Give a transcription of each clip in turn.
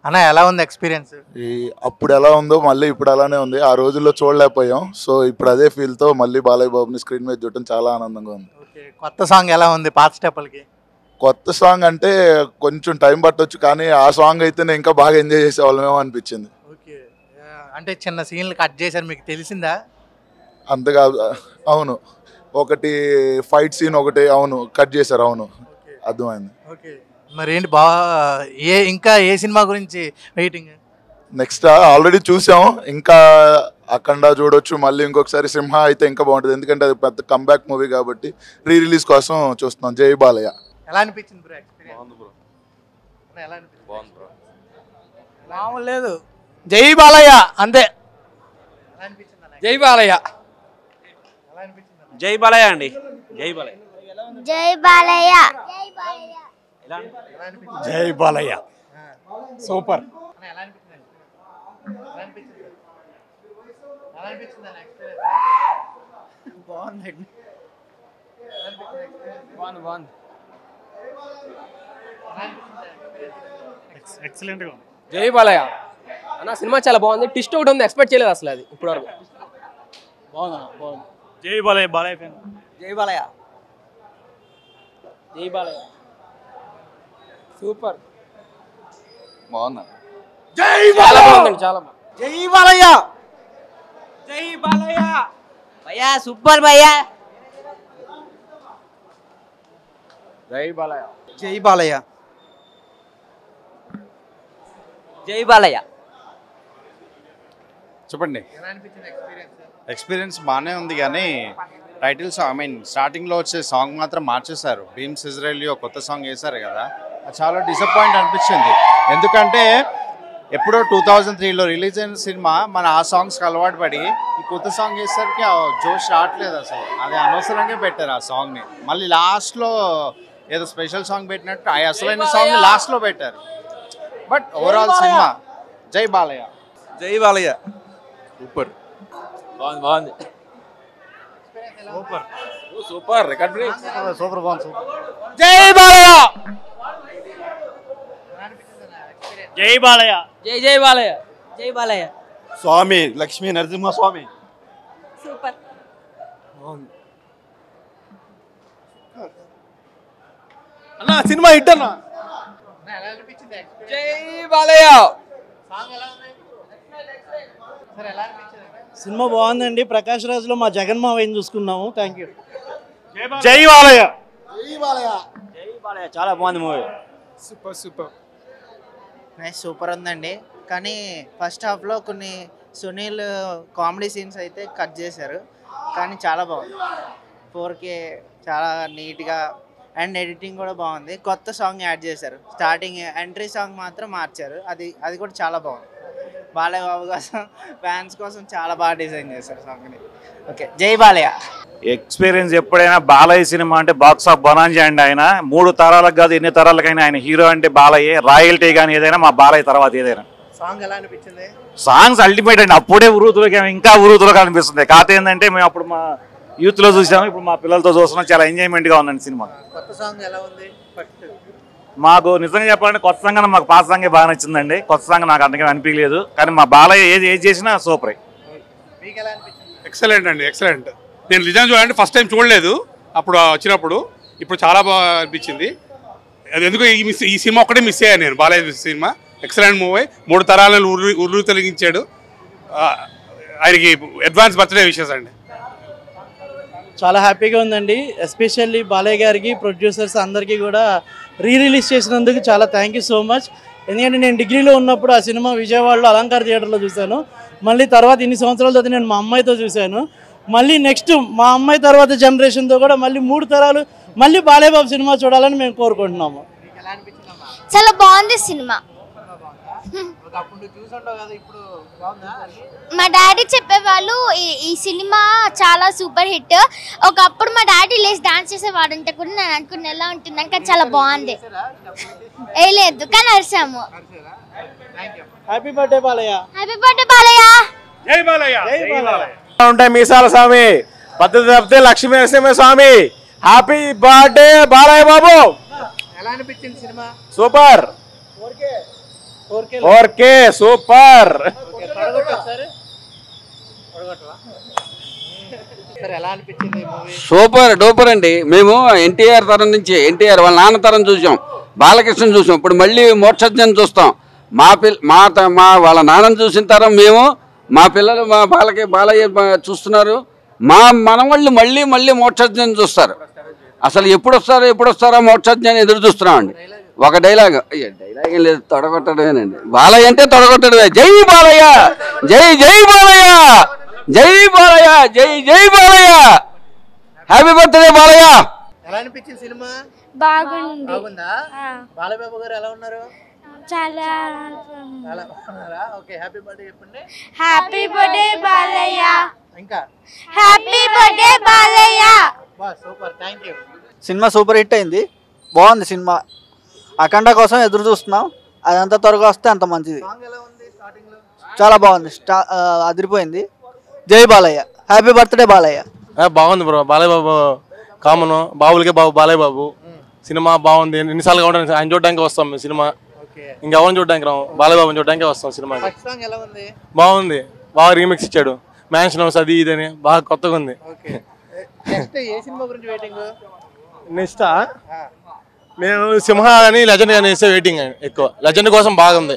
అన్న ఎలా ఉంది ఎక్స్పీరియన్స్? ఈ అప్పుడు ఎలా ఉందో మళ్ళీ ఇప్పుడు అలానే ఉంది. ఆ రోజుల్లో చూడలేకపోయాం. సో ఇప్పుడు అదే ఫీల్తో మళ్ళీ బాలయ్య బాబుని స్క్రీన్ మీద చూడటం చాలా ఆనందంగా ఉంది. ఓకే, కొత్త సాంగ్ ఎలా ఉంది పాత స్టెప్పులకి? కొత్త సాంగ్ అంటే కొంచెం టైం పట్టొచ్చు, కానీ ఆ సాంగ్ అయితేనే ఇంకా బాగా ఎంజాయ్ చేసేవాళ్ళమేమో అనిపించింది. ఓకే, అంటే చిన్న సీన్లు కట్ చేశారు, మీకు తెలిసిందా? అంతగా అవును, ఒకటి ఫైట్ సీన్ ఒకటి అవును కట్ చేశారు. అవును, అర్థమైంది. ఓకే, మరి ఏంటి ఇంకా ఏ సినిమా గురించి వెయిటింగ్? నెక్స్ట్ ఆల్రెడీ చూసాం, ఇంకా అఖండ చూడొచ్చు, మళ్ళీ ఇంకొకసారి సింహ అయితే ఇంకా బాగుంటుంది, ఎందుకంటే అది పెద్ద కంబ్యాక్ మూవీ కాబట్టి రిలీజ్ కోసం చూస్తున్నాం. జై బాలయ్య. ఎలా అనిపించింది బ్రో ఎక్స్పీరియన్స్? బాగుంది బ్రో. ఎలా అనిపించింది? బాగుంది బ్రో. మామూలు లేదు, జై బాలయ్య అంతే. ఎలా అనిపించింది అన్న? జై బాలయ్య. ఎలా అనిపించింది అన్న? జై బాలయ్య అండి. జై బాలయ్య. జై బాలయ్య. జై బాలయ్య సూపర్. అన్న ఎలా అనిపించింది? ఎలా అనిపించింది? ఎలా అనిపించింది అన్న ఎక్స్పీరియన్స్? బాగుందండి. ఎలా అనిపించింది ఎక్స్పీరియన్స్? బాగుంది. ఎలా అనిపించింది ఎక్స్పీరియన్స్? ఎక్సలెంట్గా ఉంది. జై బాలయ్య అన్న సినిమా చాలా బాగుంది. ట్విస్ట్ ఒకటి ఉంది, ఎక్స్పెక్ట్ చేయలేదు అసలు అది ఇప్పుడు వరకు. బాగుంది. జై బాలయ్య. బాలయ్య ఫ్యాన్. జై బాలయ్య. జై బాలయ్య సూపర్. బాగుంది. చాలా బాగుందండి, చాలా బాగుంది. జై బాలయ్య. జై బాలయ్య. భయ్యా సూపర్ భయ్యా. జై బాలయ్య. జై బాలయ్య. జై బాలయ్య. చెప్పండి. ఎలా అనిపించింది ఎక్స్పీరియన్స్? ఎక్స్పీరియన్స్ బాగానే ఉంది, కానీ టైటిల్స్ స్టార్టింగ్లో వచ్చే సాంగ్ మాత్రం మార్చేశారు. భీమ్స్ ఇజ్రాయెల్ కొత్త సాంగ్ వేశారు కదా, అది చాలా డిసప్పాయింట్ అనిపించింది. ఎందుకంటే ఎప్పుడో 2003లో రిలీజ్ అయిన సినిమా మన ఆ సాంగ్స్కి అలవాటు పడి ఈ కొత్త సాంగ్ వేసరికి ఆ జోష్ రావట్లేదు అసలు. అది అనవసరంగా పెట్టారు ఆ సాంగ్ని. మళ్ళీ లాస్ట్లో ఏదో స్పెషల్ సాంగ్ పెట్టినట్టు ఆ అసలైన సాంగ్ లాస్ట్లో పెట్టారు. బట్ ఓవరాల్ సినిమా జై బాలయ్య. జై బాలయ్య సూపర్. బాగుంది. Super. Super record break. Super బాగుంది. సూపర్. జై బాలయ్య. జై బాలయ్య. జై జై బాలయ్య. జై బాలయ్య. స్వామి లక్ష్మీ నరసింహ స్వామి. సూపర్. అన్న సినిమా హిట్ అన్న. ఎలా అనిపించింది ఎక్స్పీరియన్స్? జై బాలయ్య. సాంగ్ ఎలా ఉంది సార్? ఎలా అనిపించింది? సినిమా బాగుందండి. ప్రకాష్ రాజ్లో మా జగన్ మావయ్యని చూసుకున్నాము. Thank you. జై బాలయ్య. జై బాలయ్య. చాలా బాగుంది మూవీ. సూపర్. సూపర్ ఉందండి, కానీ ఫస్ట్ హాఫ్లో కొన్ని సునీల్ కామెడీ సీన్స్ అయితే కట్ చేశారు, కానీ చాలా బాగుంది. 4K చాలా నీట్గా అండ్ ఎడిటింగ్ కూడా బాగుంది. కొత్త సాంగ్ యాడ్ చేశారు, స్టార్టింగ్ ఎంట్రీ సాంగ్ మాత్రం మార్చారు, అది కూడా చాలా బాగుంది. బాలయ్య బాబు కోసం ఫ్యాన్స్ కోసం చాలా బాగా డిజైన్ చేశారు సాంగ్ని. ఓకే, జై బాలయ్య. ఎక్స్పీరియన్స్ ఎప్పుడైనా బాలయ్య సినిమా అంటే బాక్స్ ఆఫ్ బనాంజా అండి. ఆయన 3 తరాలకు కాదు ఎన్ని తరాలకైనా ఆయన హీరో అంటే బాలయ్య. రాయల్టీ కానీ ఏదైనా మా బాలయ్య తర్వాత ఏదైనా. సాంగ్ ఎలా అనిపించింది? సాంగ్స్ అల్టిమేట్ అండి. అప్పుడే ఉరుతులకి ఇంకా ఉరుతులుగా అనిపిస్తుంది. కాకపోతే ఏంటంటే మేము అప్పుడు మా యూత్లో చూసాము, ఇప్పుడు మా పిల్లలతో చూస్తున్నాం. చాలా ఎంజాయ్మెంట్గా ఉందండి సినిమా. కొత్త సాంగ్ ఎలా ఉంది? మాకు నిజంగా చెప్పాలంటే కొత్త సాంగ్ మాకు పాత సాంగే బాగా నచ్చిందండి. కొత్త సాంగ్ నాకు అంతగా అనిపించలేదు, కానీ మా బాలయ్య ఏది చేసినా సూపర్. మీకు ఎలా అనిపించింది? ఎక్సలెంట్ అండి, ఎక్సలెంట్. నేను నిజం చూడాలంటే ఫస్ట్ టైం చూడలేదు అప్పుడు వచ్చినప్పుడు, ఇప్పుడు చాలా బాగా అనిపించింది. అది ఎందుకు ఈ సినిమా ఒక్కటే మిస్ అయ్యాను నేను. Balayya cinema excellent movie. 3 తరాలను ఉర్రు తొలగించాడు. ఆయనకి అడ్వాన్స్ బర్త్డే విషెస్ అండి. చాలా హ్యాపీగా ఉందండి. ఎస్పెషల్లీ బాలయ్య గారికి, ప్రొడ్యూసర్స్ అందరికీ కూడా రిలీజ్ చేసినందుకు చాలా థ్యాంక్ యూ సో మచ్. ఎందుకంటే నేను డిగ్రీలో ఉన్నప్పుడు ఆ సినిమా విజయవాడలో అలంకార థియేటర్లో చూశాను. మళ్ళీ తర్వాత ఇన్ని సంవత్సరాల తర్వాత నేను మా అమ్మాయితో చూశాను. మళ్ళీ నెక్స్ట్ మా అమ్మాయి తర్వాత జనరేషన్తో కూడా మళ్ళీ 3 తరాలు మళ్ళీ బాలయ్య బాబు సినిమా చూడాలని మేము కోరుకుంటున్నాము. చాలా బాగుంది సినిమా. మా డాడీ చెప్పేవాళ్ళు ఈ సినిమా చాలా సూపర్ హిట్. ఒకప్పుడు మా డాడీ లేచి డాన్స్ చేసేవాడంటే కూడా నేను అనుకున్న ఎలా ఉంటుందని, కానీ చాలా బాగుంది. ఏ లేదు కానీ అరిసాము. Happy birthday Balayya. Happy birthday Balayya. జై బాలయ్య. జై బాలయ్య. ఉంటాయి మీసాల స్వామి, పద్ధతి తప్పితే లక్ష్మీ నరసింహ స్వామి. Happy birthday Balayya Babu. ఎలా అనిపించింది సినిమా? Super. 4K super. Super duper అండి. మేము ఎన్టీఆర్ తరం నుంచి ఎన్టీఆర్ వాళ్ళ నాన్న తరం చూసాం, బాలకృష్ణ చూసాం, ఇప్పుడు మళ్ళీ మోక్షజ్ఞం చూస్తాం. మా వాళ్ళ నాన్నని చూసిన తరం మేము, మా పిల్లలు మా బాలయ్య చూస్తున్నారు, మా మనవాళ్ళు మళ్ళీ మళ్ళీ మోక్షజ్ఞం చూస్తారు. అసలు ఎప్పుడు వస్తారో మోక్షజ్ఞాన్ని ఎదురు చూస్తున్నామండి. ఒక డైలాగ్ ఏం లేదు, తొడగొట్టడమేనండి. బాలయ్య అంటే తొడగొట్టడమే. జై బాలయ్య, జై జై బాలయ్య, జై బాలయ్య, జై జై బాలయ్య, హ్యాపీ బర్త్డే బాలయ్య. ఎలా అనిపించింది సినిమా? బాగుంది. బాగుందా? బాలబాబు గారు ఎలా ఉన్నారు? చాలా బాగున్నారా? ఓకే, హ్యాపీ బర్త్డే చెప్పండి. Happy birthday Balayya. ఇంకా హ్యాపీ బర్త్డే బాలయ్య. బా super, thank you. Cinema super hit అయింది, బాగుంది సినిమా. అఖండ కోసం ఎదురు చూస్తున్నాం, అది ఎంత త్వరగా వస్తే అంత మంచిది. చాలా బాగుంది, అదిరిపోయింది. జై బాలయ్య, హ్యాపీ బర్త్డే బాలయ్య. బాగుంది బ్రో. బాలయ్య బాబు కామన్, బాబులకే బాబు బాలయ్య బాబు. సినిమా బాగుంది. ఎన్నిసార్లు కావాలి ఆయన చూడడానికి వస్తాం మేము సినిమా. ఇంకెవరిని చూడడానికి రాము, బాలయ్య బాబుని చూడడానికి వస్తాం సినిమాకి. బాగుంది, బాగా రీమిక్స్ ఇచ్చాడు. మ్యాన్షన్ హౌస్ అది ఇదని బాగా కొత్తగా ఉంది. నెక్స్ట్ మేము సింహ కానీ లెజెండ్ కానీ వేస్తే వెయిటింగ్ ఎక్కువ. లెజెండ్ కోసం బాగుంది.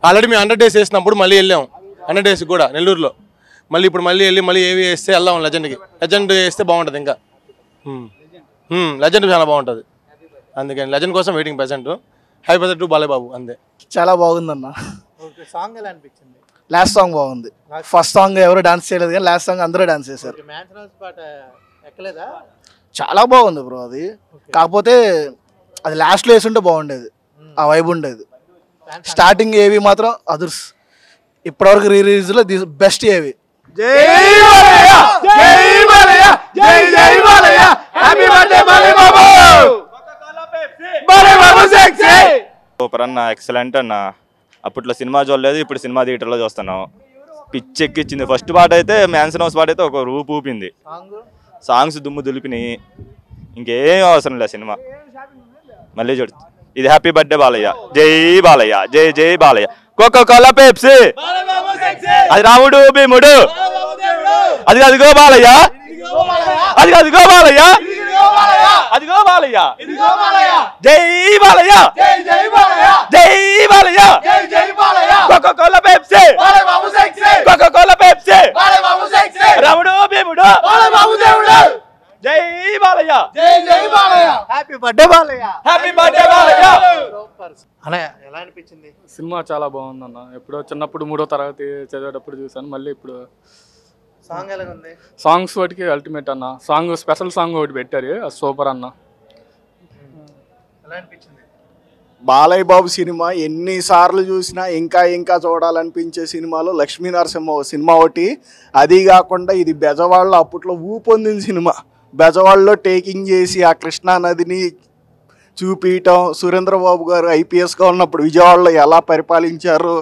ఆల్రెడీ మేము 100 days వేసినప్పుడు మళ్ళీ వెళ్ళాము, 100 days కూడా నెల్లూరులో. మళ్ళీ ఇప్పుడు మళ్ళీ ఏవి వేస్తే వెళ్దాం లెజెండ్కి. లెజెండ్ వేస్తే బాగుంటుంది. ఇంకా లెజెండ్ చాలా బాగుంటుంది, అందుకని లెజెండ్ కోసం waiting present. Happy birthday to Balayya Babu అంతే. చాలా బాగుందన్న. సాంగ్ ఎలా అనిపించింది? లాస్ట్ సాంగ్ బాగుంది. ఫస్ట్ సాంగ్ ఎవరు డాన్స్ చేయలేదు కానీ లాస్ట్ సాంగ్ అందరూ డాన్స్ చేశారు. ఎక్కలేదా? చాలా బాగుంది బ్రో అది. కాకపోతే అది లాస్ట్లో వేసుంటే బాగుండేది, ఆ వైబ్ ఉండేది. స్టార్టింగ్ ఏవి మాత్రం అదర్స్. ఇప్పటివరకు రిలీజ్లో బెస్ట్ ఏవి. జై బాలయ్య, జై బాలయ్య, జై జై బాలయ్య, హ్యాపీ బర్త్డే బాలయ్య బాబు. బాలయ్య బాబు సెక్సీ. సూపర్ అన్న, ఎక్సలెంట్ అన్న. అప్పట్లో సినిమా చూడలేదు, ఇప్పుడు సినిమా థియేటర్లో చూస్తున్నాం. పిచ్చెక్కిచ్చింది. ఫస్ట్ పాట అయితే మ్యాన్షన్ హౌస్ పాట అయితే ఒక రూపు ఊపింది. సాంగ్స్ దుమ్ము దులిపినాయి. ఇంకేం అవసరం లేదు సినిమా. మళ్ళీ చూడు, ఇది హ్యాపీ బర్త్డే బాలయ్య, జై బాలయ్య, జై జై బాలయ్య. కోకోకోలా పెప్సీ, అది రాముడు భీముడు, అది అదిగో బాలయ్య, అది అదిగో బాలయ్య, అదిగో బాలయ్య, జై బాలయ్య, జై Balayya, Coca Cola Pepsi, Coca Cola Pepsi, రాముడు భీముడు, జై బాలయ్య, జై జై Balayya, happy birthday Balayya, happy birthday Balayya. అన్నయ్య ఎలా అనిపించింది? సినిమా చాలా బాగుందన్న. ఎప్పుడో చిన్నప్పుడు 3వ తరగతి చదివేటప్పుడు చూసాను. మళ్ళీ ఇప్పుడు సాంగ్ ఎలా ఉంది? సాంగ్స్ వాటికి అల్టిమేట్ అన్న. సాంగ్ స్పెషల్ సాంగ్ ఒకటి పెట్టారు, అది సూపర్ అన్న. ఎలా అనిపించింది? బాలయ్య బాబు సినిమా ఎన్నిసార్లు చూసినా ఇంకా ఇంకా చూడాలనిపించే సినిమాలో లక్ష్మీ నరసింహ సినిమా ఒకటి. అది కాకుండా ఇది బెజవాడలో అప్పట్లో ఊపొందిన సినిమా. బెజవాడలో టేకింగ్ చేసి ఆ కృష్ణా నదిని చూపించటం, సురేంద్రబాబు గారు ఐపీఎస్గా ఉన్నప్పుడు విజయవాడలో ఎలా పరిపాలించారో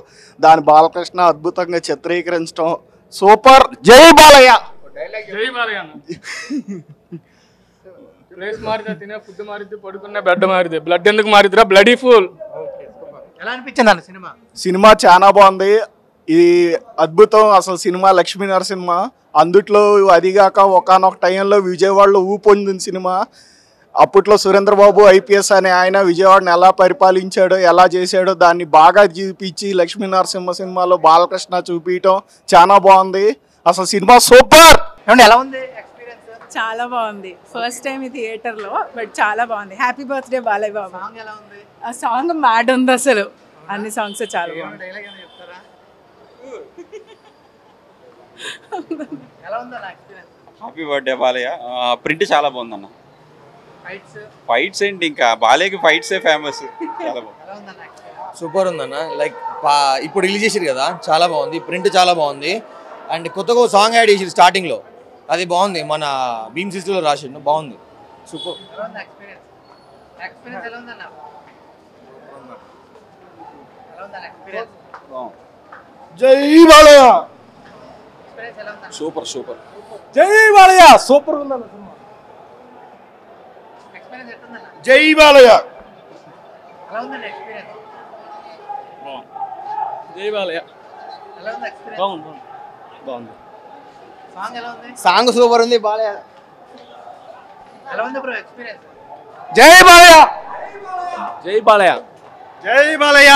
దాని బాలకృష్ణ అద్భుతంగా చిత్రీకరించడం సూపర్. జై బాలయ్య, జై బాలయ్య. ప్లేస్ మారితే తినే ఫుడ్ మారితే పడుకునే బెడ్ మారితే బ్లడ్ ఎందుకు మారిద్రా బ్లడీ ఫుల్. ఎలా అనిపించింది అన్న సినిమా? సినిమా చాలా బాగుంది. ఇది అద్భుతం అసలు సినిమా. లక్ష్మీ నరసింహ అందుట్లో అదిగాక ఒకనొక టైంలో విజయవాడలో ఊపొందిన సినిమా. అప్పట్లో సురేంద్రబాబు ఐపీఎస్ అనే ఆయన విజయవాడని ఎలా పరిపాలించాడో ఎలా చేశాడో దాన్ని బాగా చూపించి లక్ష్మీ నరసింహ సినిమాలో బాలకృష్ణ చూపించడం చాలా బాగుంది. అసలు సినిమా సూపర్. ఎలా ఉంది ఎక్స్పీరియన్స్? చాలా బాగుంది. ఫస్ట్ టైం ఈ థియేటర్లో, బట్ చాలా బాగుంది. హ్యాపీ బర్త్డే బాలయ్య బాబు. సాంగ్ ఎలా ఉంది? ఆ సాంగ్ మ్యాడ్ ఉంది అసలు. అన్ని సాంగ్స్ చాలా బాగుంది. ఎలా ఉందన్న experience? Happy birthday Balayya. Print చాలా బాగుందన్న. ఫైట్స్ ఏంటి, ఇంకా బాలయ్యకి ఫైట్సే ఫేమస్. చాలా బాగుంది. సూపర్ ఉందన్న. లైక్ ఇప్పుడు రిలీజ్ చేసారు కదా, చాలా బాగుంది. ప్రింట్ చాలా బాగుంది. అండ్ కొత్తగా సాంగ్ యాడ్ చేసారు స్టార్టింగ్లో, అది బాగుంది. మన భీమ్ సిస్టర్లో రాసిండు, బాగుంది. సూపర్. జై బాలయ్య, సూపర్ సూపర్. జై బాలయ్య, సూపర్ ఉందన్న సినిమా. జై బాలయ్య. జై బాలయ్య. ఎలా ఉంది ఎక్స్పీరియన్స్? బాగుంది. సాంగ్ ఎలా ఉంది? సాంగ్ సూపర్ ఉంది బాలయ్య. ఎలా ఉంది బ్రో ఎక్స్పీరియన్స్? జై బాలయ్య. జై బాలయ్య. జై బాలయ్య.